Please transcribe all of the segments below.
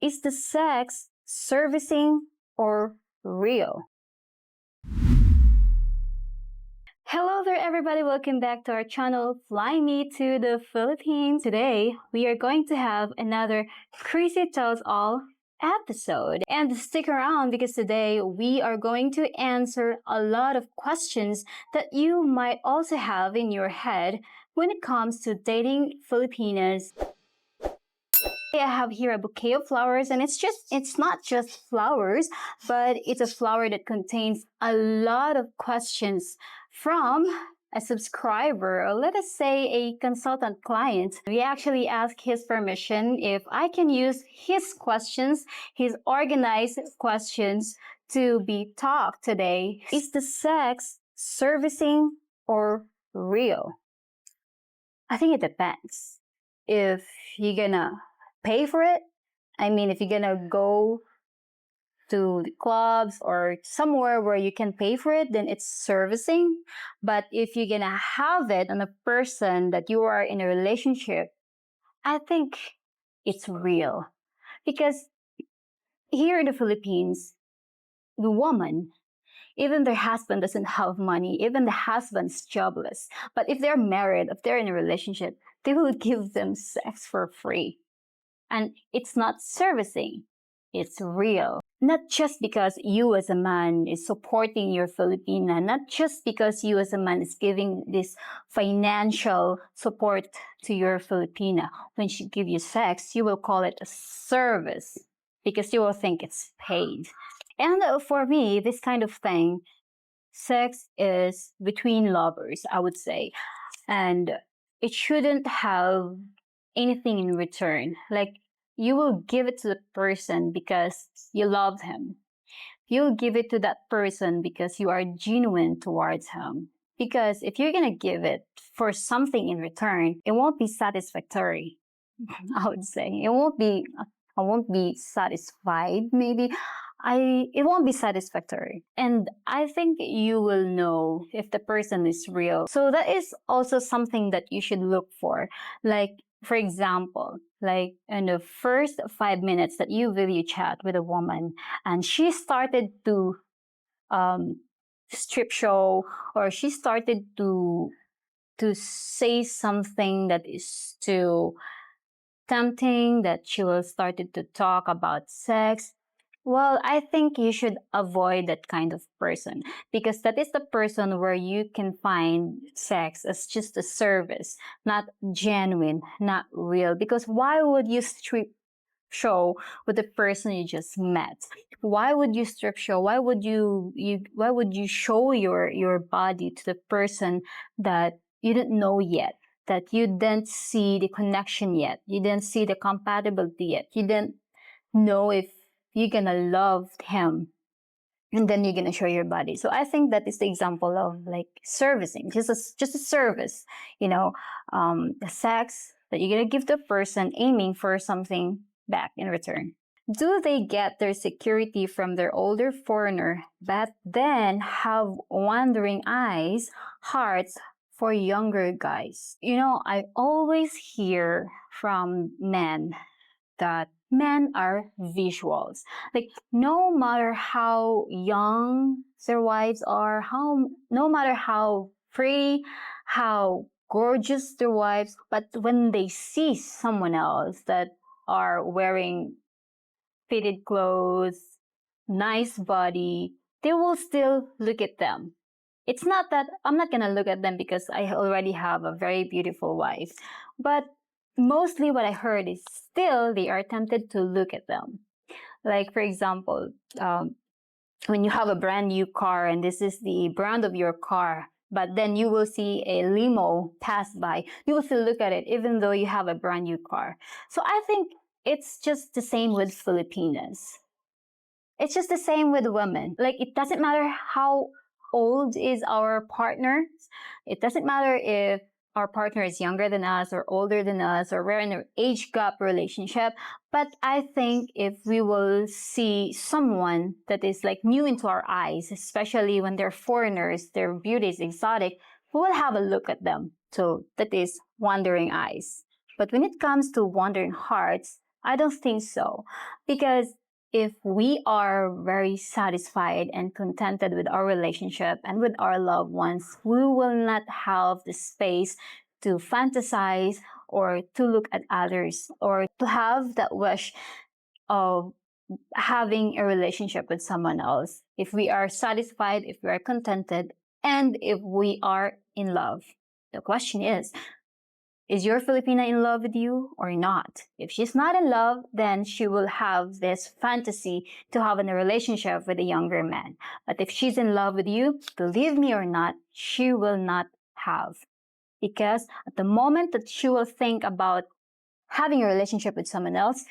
Is the sex servicing or real? Hello there everybody, welcome back to our channel Fly Me to the Philippines. Today we are going to have another Chrissy Tells All episode. And stick around because today we are going to answer a lot of questions that you might also have in your head when it comes to dating Filipinas. I have here a bouquet of flowers, and it's not just flowers, but it's a flower that contains a lot of questions from a subscriber, or let us say a consultant client. We actually asked his permission if I can use his questions, his organized questions, to be talked today. Is the sex servicing or real? I think it depends. If you're gonna pay for it, I mean, if you're gonna go to the clubs or somewhere where you can pay for it, then it's servicing. But if you're gonna have it on a person that you are in a relationship, I think it's real. Because here in the Philippines, the woman, even their husband doesn't have money, even the husband's jobless. But if they're married, if they're in a relationship, they will give them sex for free. And it's not servicing, it's real. Not just because you as a man is supporting your Filipina, not just because you as a man is giving this financial support to your Filipina. When she gives you sex, you will call it a service because you will think it's paid. And for me, this kind of thing, sex is between lovers, I would say. And it shouldn't have anything in return. Like, you will give it to the person because you love him. You'll give it to that person because you are genuine towards him. Because if you're gonna give it for something in return, it won't be satisfactory. I would say it won't be. I won't be satisfied. Maybe it won't be satisfactory. And I think you will know if the person is real. So that is also something that you should look for. Like, for example, like in the first 5 minutes that you video chat with a woman and she started to strip show, or she started to say something that is too tempting, that she will started to talk about sex, well, I think you should avoid that kind of person, because that is the person where you can find sex as just a service, not genuine, not real. Because why would you strip show with the person you just met? Why would you strip show? Why would you show your body to the person that you didn't know yet? That you didn't see the connection yet. You didn't see the compatibility yet. You didn't know if you're gonna love him, and then you're gonna show your body. So I think that is the example of like servicing, just a service, the sex that you're gonna give the person, aiming for something back in return. Do they get their security from their older foreigner, but then have wandering eyes, hearts for younger guys? I always hear from men that men are visuals. Like, no matter how young their wives are, no matter how pretty, how gorgeous their wives, but when they see someone else that are wearing fitted clothes, nice body, they will still look at them. It's not that I'm not gonna look at them because I already have a very beautiful wife, but mostly what I heard is still they are tempted to look at them. Like, for example, when you have a brand new car and this is the brand of your car, but then you will see a limo pass by, you will still look at it even though you have a brand new car. So I think it's just the same with Filipinas. It's just the same with women. Like, it doesn't matter how old is our partner. It doesn't matter if our partner is younger than us or older than us, or we're in an age gap relationship. But I think if we will see someone that is like new into our eyes, especially when they're foreigners, their beauty is exotic, we will have a look at them. So that is wandering eyes. But when it comes to wandering hearts, I don't think so. Because if we are very satisfied and contented with our relationship and with our loved ones, we will not have the space to fantasize or to look at others or to have that wish of having a relationship with someone else. If we are satisfied, if we are contented, and if we are in love. The question is your Filipina in love with you or not? If she's not in love, then she will have this fantasy to have a relationship with a younger man. But if she's in love with you, believe me or not, she will not have. Because at the moment that she will think about having a relationship with someone else,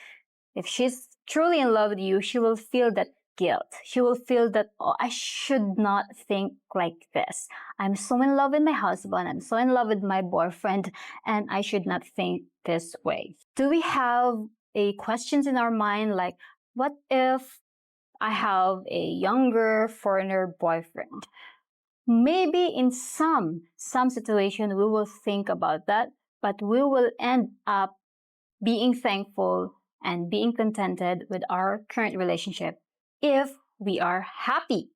if she's truly in love with you, she will feel that guilt. She will feel that, oh, I should not think like this. I'm so in love with my husband. I'm so in love with my boyfriend, and I should not think this way. Do we have a questions in our mind like, what if I have a younger foreigner boyfriend? Maybe in some situation we will think about that, but we will end up being thankful and being contented with our current relationship if we are happy.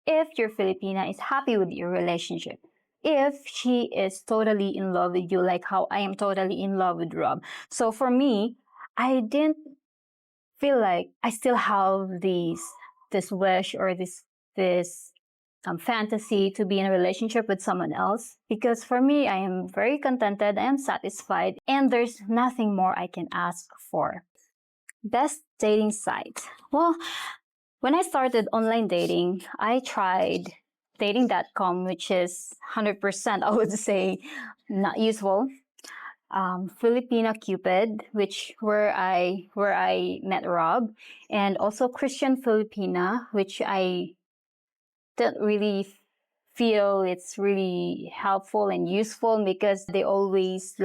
If your Filipina is happy with your relationship. If she is totally in love with you, like how I am totally in love with Rob. So for me, I didn't feel like I still have this wish or this fantasy to be in a relationship with someone else, because for me, I am very contented, I am satisfied, and there's nothing more I can ask for. Best dating site. Well, when I started online dating, I tried dating.com, which is 100%, I would say, not useful. Filipina Cupid, which where I met Rob, and also Christian Filipina, which I don't really feel it's really helpful and useful because they always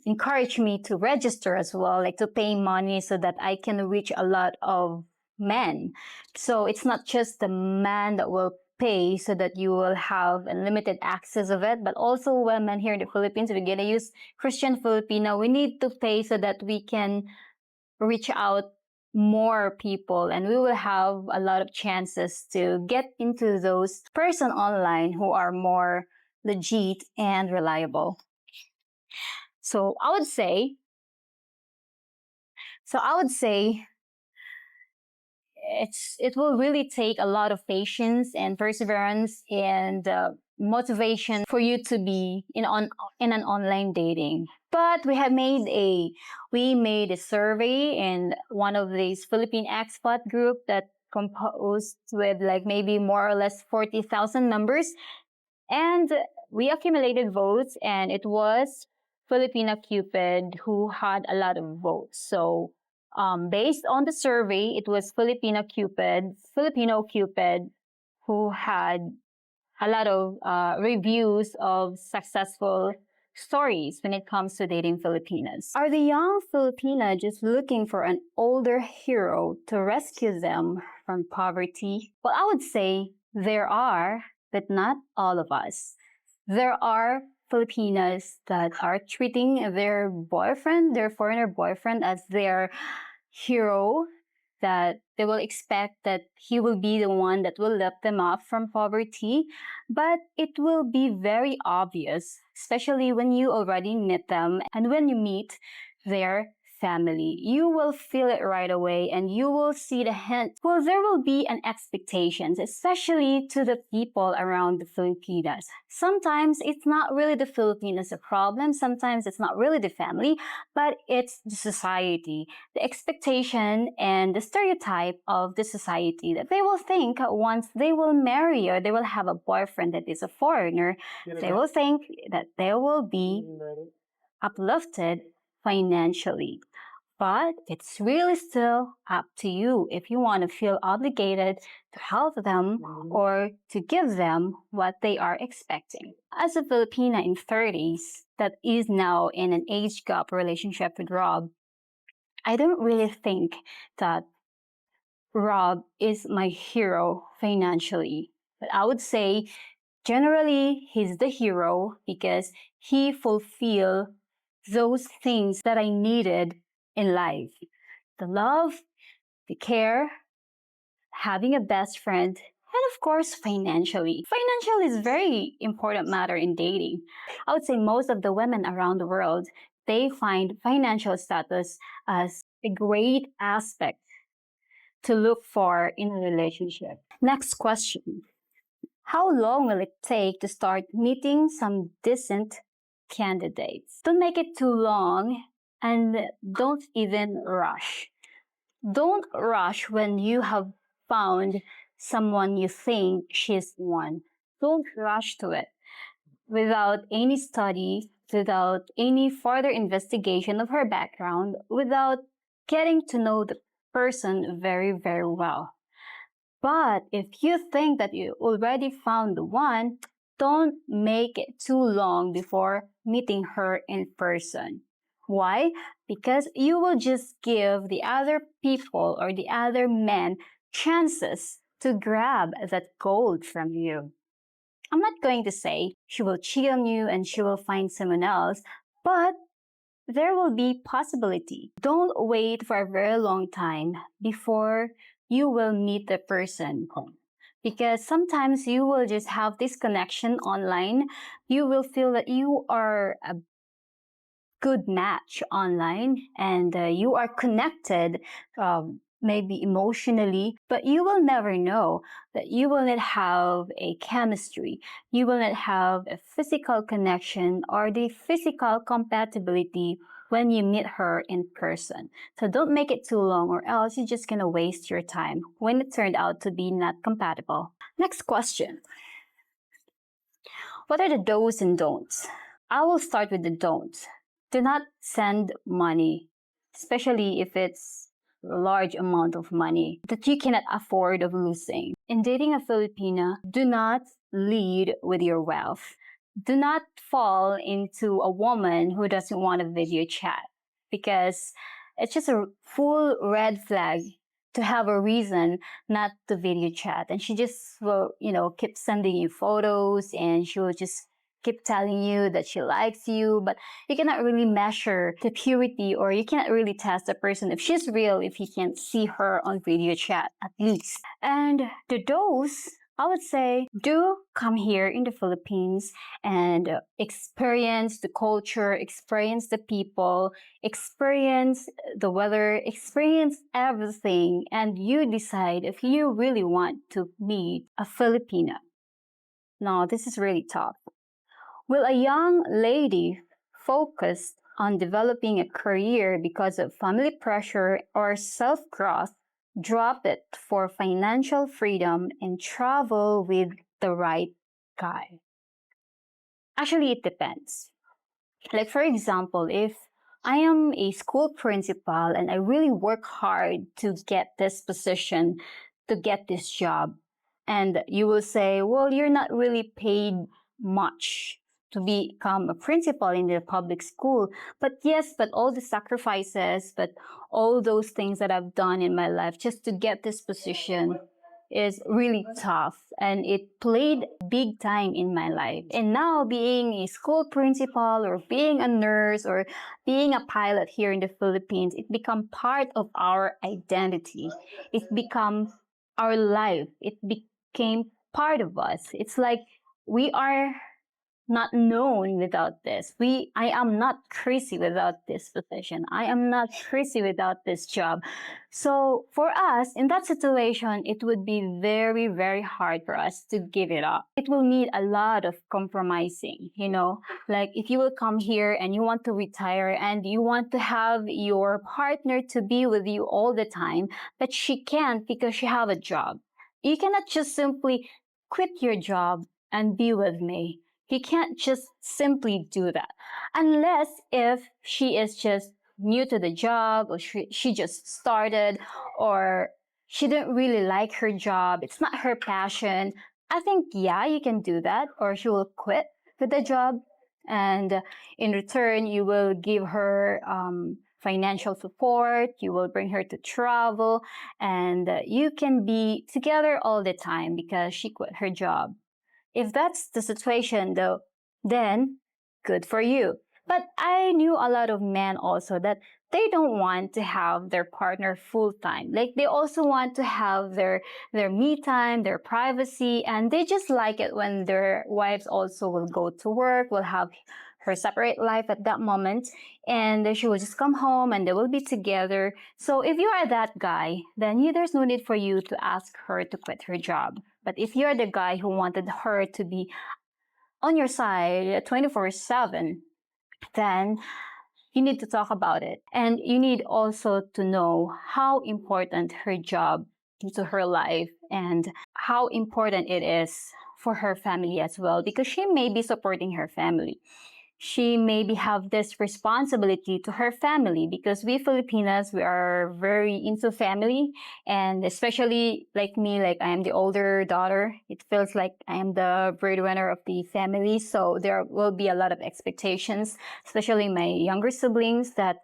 encourage me to register as well, like to pay money so that I can reach a lot of men. So it's not just the man that will pay so that you will have unlimited access of it, but also women here in the Philippines, we're gonna use Christian Filipino. We need to pay so that we can reach out more people and we will have a lot of chances to get into those person online who are more legit and reliable. So I would say it will really take a lot of patience and perseverance and motivation for you to be in an online dating. But we made a survey in one of these Philippine expat group that composed with like maybe more or less 40,000 members, and we accumulated votes, and it was Filipina Cupid who had a lot of votes. So based on the survey, it was Filipino Cupid, who had a lot of reviews of successful stories when it comes to dating Filipinas. Are the young Filipina just looking for an older hero to rescue them from poverty? Well, I would say there are, but not all of us. There are Filipinas that are treating their boyfriend, their foreigner boyfriend, as their hero, that they will expect that he will be the one that will lift them up from poverty. But it will be very obvious, especially when you already meet them and when you meet their family. You will feel it right away and you will see the hint. Well, there will be an expectations, especially to the people around the Filipinas. Sometimes it's not really the Filipinas a problem. Sometimes it's not really the family, but it's the society, the expectation and the stereotype of the society that they will think once they will marry or they will have a boyfriend that is a foreigner, they will think that they will be uplifted financially. But it's really still up to you if you want to feel obligated to help them or to give them what they are expecting. As a Filipina in 30s that is now in an age gap relationship with Rob, I don't really think that Rob is my hero financially. But I would say generally he's the hero because he fulfilled those things that I needed in life: the love, the care, having a best friend, and of course, financially. Financial is very important matter in dating. I would say most of the women around the world, they find financial status as a great aspect to look for in a relationship. Next question. How long will it take to start meeting some decent candidates? Don't make it too long and don't even rush. Don't rush when you have found someone you think she's one. Don't rush to it without any study, without any further investigation of her background, without getting to know the person very, very well. But if you think that you already found the one, don't make it too long before meeting her in person. Why? Because you will just give the other people or the other men chances to grab that gold from you. I'm not going to say she will cheat on you and she will find someone else, but there will be possibility. Don't wait for a very long time before you will meet the person. Because sometimes you will just have this connection online. You will feel that you are a good match online and you are connected, maybe emotionally, but you will never know that you will not have a chemistry, you will not have a physical connection or the physical compatibility when you meet her in person. So don't make it too long or else you're just gonna waste your time when it turned out to be not compatible. Next question. What are the do's and don'ts? I will start with the don'ts. Do not send money, especially if it's a large amount of money that you cannot afford of losing. In dating a Filipina, do not lead with your wealth. Do not fall into a woman who doesn't want a video chat because it's just a full red flag to have a reason not to video chat. And she just will, keep sending you photos and she will just keep telling you that she likes you, but you cannot really measure the purity or you cannot really test a person if she's real if you can't see her on video chat at least. And the dose, I would say, do come here in the Philippines and experience the culture, experience the people, experience the weather, experience everything, and you decide if you really want to meet a Filipina. Now, this is really tough. Will a young lady focused on developing a career because of family pressure or self-growth drop it for financial freedom and travel with the right guy? Actually, it depends. Like, for example, if I am a school principal and I really work hard to get this position, to get this job, and you will say, well, you're not really paid much to become a principal in the public school. But yes, but all the sacrifices, but all those things that I've done in my life just to get this position is really tough and it played big time in my life. And now being a school principal or being a nurse or being a pilot here in the Philippines, it become part of our identity. It become our life. It became part of us. It's like we are not known without this. I am not Chrissy without this position. I am not Chrissy without this job. So for us, in that situation, it would be very, very hard for us to give it up. It will need a lot of compromising, like if you will come here and you want to retire and you want to have your partner to be with you all the time, but she can't because she have a job. You cannot just simply quit your job and be with me. You can't just simply do that unless if she is just new to the job or she just started or she didn't really like her job. It's not her passion. I think, yeah, you can do that or she will quit with the job and in return, you will give her financial support. You will bring her to travel and you can be together all the time because she quit her job. If that's the situation though, then good for you. But I knew a lot of men also that they don't want to have their partner full time. Like they also want to have their me time, their privacy, and they just like it when their wives also will go to work, will have her separate life at that moment, and she will just come home and they will be together. So if you are that guy, then there's no need for you to ask her to quit her job. But if you're the guy who wanted her to be on your side 24/7, then you need to talk about it. And you need also to know how important her job to her life and how important it is for her family as well, because she may be supporting her family. She maybe have this responsibility to her family, because we Filipinas, we are very into family, and especially like me, like I am the older daughter, it feels like I am the breadwinner of the family, so there will be a lot of expectations, especially my younger siblings, that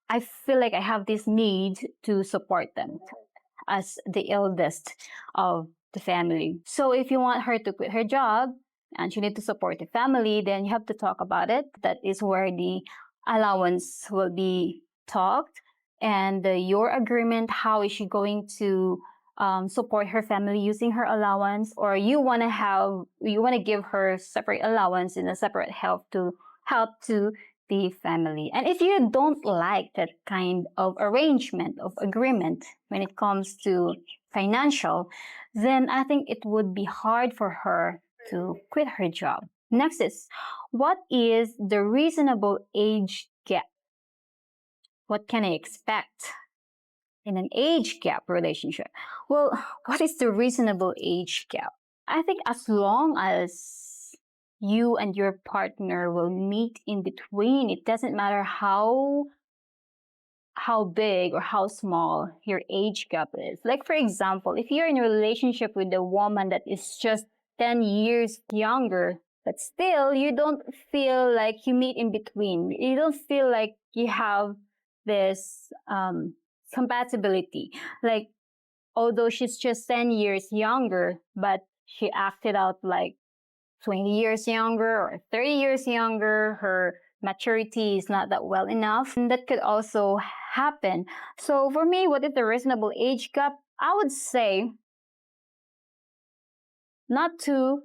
I feel like I have this need to support them as the eldest of the family. So if you want her to quit her job and she need to support the family, then you have to talk about it. That is where the allowance will be talked, and your agreement, how is she going to support her family using her allowance, or you want to give her separate allowance and a separate help to the family. And if you don't like that kind of arrangement of agreement when it comes to financial, then I think it would be hard for her to quit her job. Next is, what is the reasonable age gap? What can I expect in an age gap relationship? Well, what is the reasonable age gap? I think as long as you and your partner will meet in between, it doesn't matter how big or how small your age gap is. Like for example, if you're in a relationship with a woman that is just 10 years younger, but still you don't feel like you meet in between. You don't feel like you have this compatibility. Like, although she's just 10 years younger, but she acted out like 20 years younger or 30 years younger, her maturity is not that well enough, and that could also happen. So for me, what is the reasonable age gap? I would say not too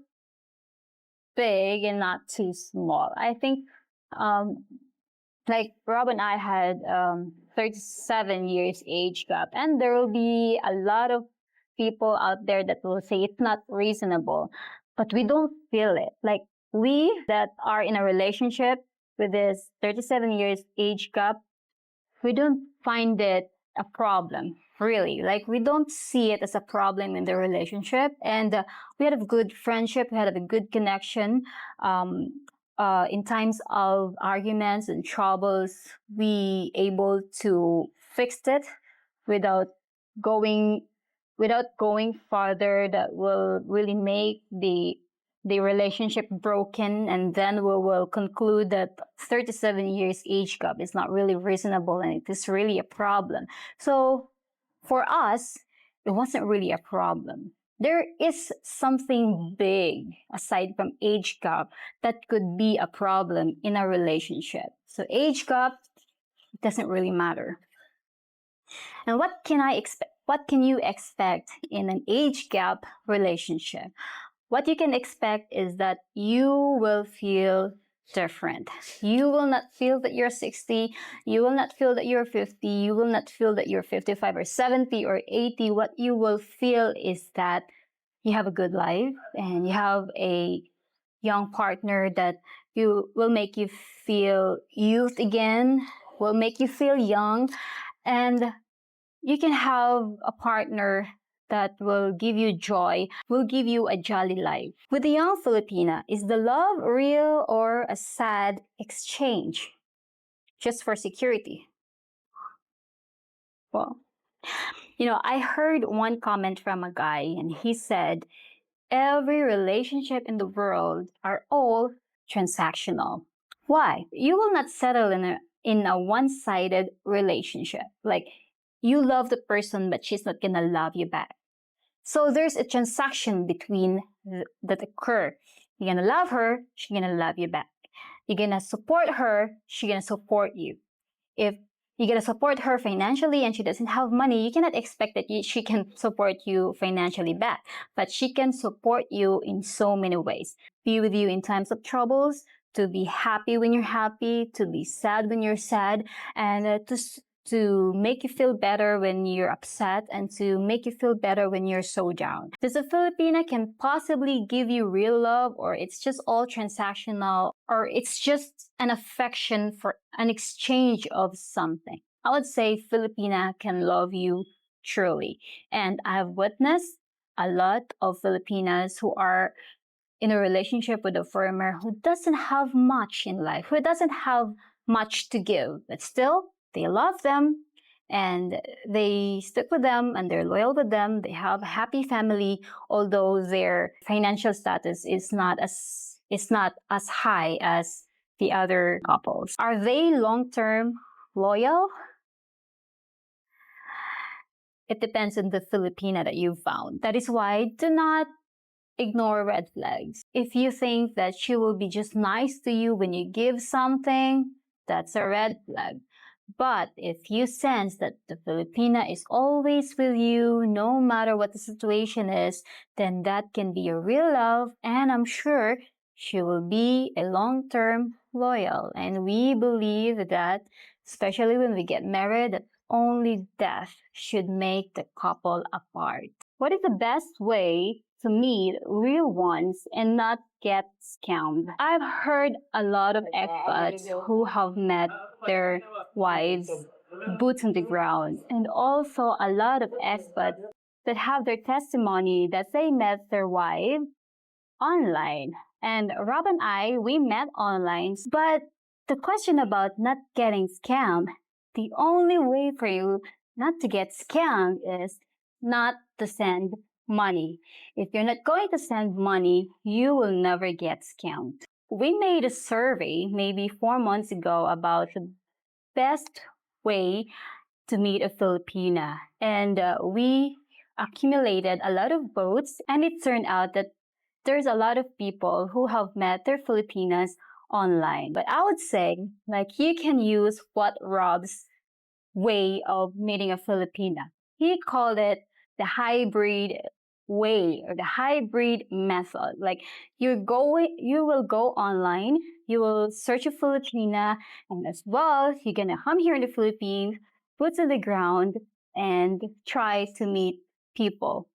big and not too small. I think like Rob and I had 37 years age gap, and there will be a lot of people out there that will say it's not reasonable, but we don't feel it. Like we that are in a relationship with this 37 years age gap, we don't find it a problem, really. Like we don't see it as a problem in the relationship, and we had a good friendship, we had a good connection. In times of arguments and troubles, we able to fix it without going farther, that will really make the relationship broken, and then we will conclude that 37 years age gap is not really reasonable and it is really a problem. So for us, it wasn't really a problem. There is something big aside from age gap that could be a problem in a relationship. So age gap doesn't really matter. And what can I expect? What can you expect in an age gap relationship? What you can expect is that you will feel different. You will not feel that you're 60. You will not feel that you're 50. You will not feel that you're 55 or 70 or 80. What you will feel is that you have a good life and you have a young partner that will make you feel youth again, will make you feel young, and you can have a partner that will give you joy, will give you a jolly life. With the young Filipina, is the love real or a sad exchange just for security? Well, I heard one comment from a guy, and he said, every relationship in the world are all transactional. Why? You will not settle in a one-sided relationship. Like, you love the person, but she's not gonna love you back. So there's a transaction between that occur. You're gonna love her, she's gonna love you back. You're gonna support her, she's gonna support you. If you gotta support her financially and she doesn't have money, you cannot expect that she can support you financially back. But she can support you in so many ways. Be with you in times of troubles, to be happy when you're happy, to be sad when you're sad, and to make you feel better when you're upset, and to make you feel better when you're so down. Does a Filipina can possibly give you real love, or it's just all transactional, or it's just an affection for an exchange of something? I would say Filipina can love you truly. And I have witnessed a lot of Filipinas who are in a relationship with a foreigner who doesn't have much in life, who doesn't have much to give, but still they love them and they stick with them and they're loyal with them. They have a happy family, although their financial status is not as high as the other couples. Are they long-term loyal? It depends on the Filipina that you found. That is why do not ignore red flags. If you think that she will be just nice to you when you give something, that's a red flag. But if you sense that the Filipina is always with you, no matter what the situation is, then that can be a real love, and I'm sure she will be a long-term loyal. And we believe that, especially when we get married, that only death should make the couple apart. What is the best way to meet real ones and not get scammed? I've heard a lot of expats who have met their wives boots on the ground, and also a lot of expats that have their testimony that they met their wife online. And Rob and I, we met online, but the question about not getting scammed, the only way for you not to get scammed is not to send money. If you're not going to send money, you will never get scammed. We made a survey maybe 4 months ago about the best way to meet a Filipina, and we accumulated a lot of votes, and it turned out that there's a lot of people who have met their Filipinas online. But I would say, like, you can use what Rob's way of meeting a Filipina. He called it the hybrid way or the hybrid method. Like, you will go online, you will search a Filipina, and as well, you're gonna come here in the Philippines, boots on the ground, and try to meet people.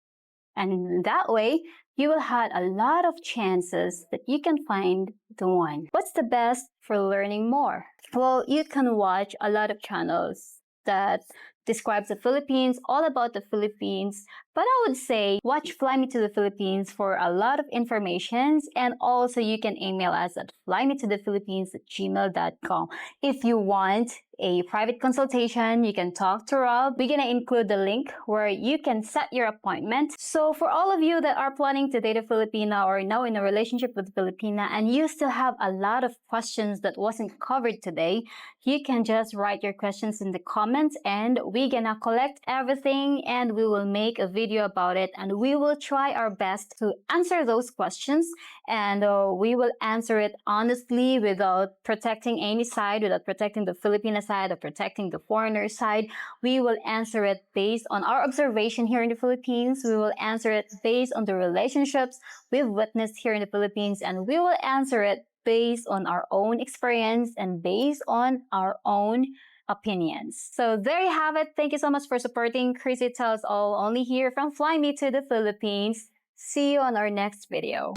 And that way, you will have a lot of chances that you can find the one. What's the best for learning more? Well, you can watch a lot of channels that describes the Philippines, all about the Philippines. But I would say watch Fly Me to the Philippines for a lot of information, and also you can email us at flymetothephilippines@gmail.com. If you want a private consultation, you can talk to Rob. We're gonna include the link where you can set your appointment. So for all of you that are planning to date a Filipina or now in a relationship with a Filipina and you still have a lot of questions that wasn't covered today, you can just write your questions in the comments and we're gonna collect everything and we will make a video about it, and we will try our best to answer those questions, and we will answer it honestly without protecting any side, without protecting the Filipina side or protecting the foreigner side. We will answer it based on our observation here in the Philippines. We will answer it based on the relationships we've witnessed here in the Philippines, and we will answer it based on our own experience and based on our own opinions. So there you have it. Thank you so much for supporting Chrissy Tells All, only here from Fly Me to the Philippines. See you on our next video.